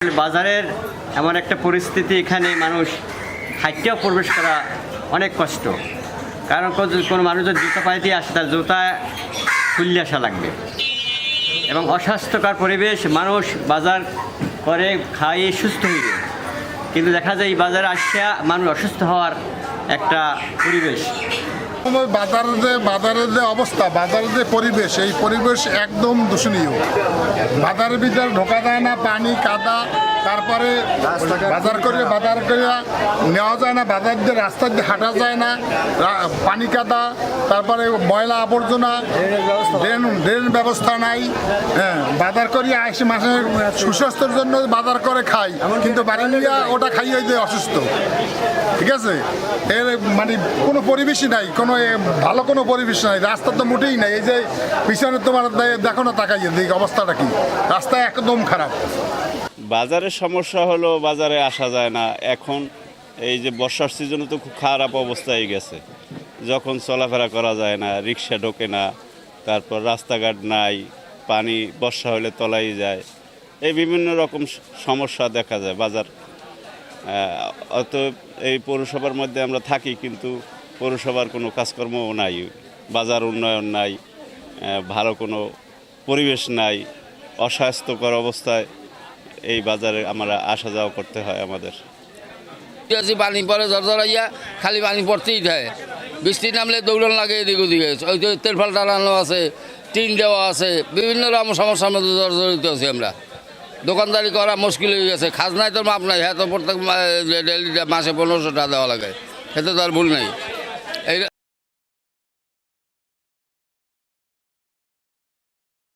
বাজারের এমন একটা পরিস্থিতি, এখানে মানুষ হাঁটতেও প্রবেশ করা অনেক কষ্ট। কারণ কোনো মানুষ যদি জুতা পায়ে দিয়ে আসে, তার জুতা খুললে আসা লাগবে এবং অস্বাস্থ্যকর পরিবেশ। মানুষ বাজার করে খাইয়ে সুস্থ হইবে, কিন্তু দেখা যায় এই বাজারে আসিয়া মানুষ অসুস্থ হওয়ার একটা পরিবেশ। বাজারের যে অবস্থা, বাজারের যে পরিবেশ, এই পরিবেশ একদম দূষণীয়। বাজারের ভিতরে ঢোকা যায় না, পানি কাদা, তারপরে বাজার করে নেওয়া যায় না, বাজার দিয়ে রাস্তা দিয়ে হাঁটা যায় না, পানি কাদা, তারপরে ময়লা আবর্জনা, ড্রেন ব্যবস্থা নাই। হ্যাঁ, বাজার করি আসে মাসের সুস্বাস্থ্যের জন্য বাজার করে খাই, কিন্তু বাড়ি নিয়ে ওটা খাইয়ে দিয়ে অসুস্থ। ঠিক আছে, এর মানে কোনো পরিবেশই নাই, কোনো ভালো কোনো পরিবেশ নাই, রাস্তা তো মোটেই নাই। এই যে পিছনে তোমার দেখো না, তাকাইয়ে দিক অবস্থাটা কি, রাস্তা একদম খারাপ। বাজারের সমস্যা হলো বাজারে আসা যায় না। এখন এই যে বর্ষার সিজনে তো খুব খারাপ অবস্থায় গেছে, যখন চলাফেরা করা যায় না, রিক্সা ঢোকে না, তারপর রাস্তাঘাট নাই, পানি বর্ষা হলে তলাই যায়, এই বিভিন্ন রকম সমস্যা দেখা যায় বাজার। অত এই পৌরসভার মধ্যে আমরা থাকি, কিন্তু পৌরসভার কোনো কাজকর্মও নাই, বাজার উন্নয়ন নাই, ভালো কোনো পরিবেশ নাই, অস্বাস্থ্যকর অবস্থায় এই বাজারে আমরা আসা যাওয়া করতে হয় আমাদের। পানি পরে ঝরঝরাইয়া খালি পানি পড়তেই থাকে, বৃষ্টি নামলে দৌড়ান লাগে এদিক ওদিকে। ওই যে তেলফাল টানানো আছে, টিন দেওয়া আছে, বিভিন্ন রকম সমস্যার মধ্যে জর্জরিত আছি আমরা। দোকানদারি করা মুশকিল হয়ে গেছে, খাজনায় তো মাপ নাই, হ্যাঁ তো প্রত্যেক মাসে 1500 টাকা দেওয়া লাগে, এতে তো আর ভুল নেই। এই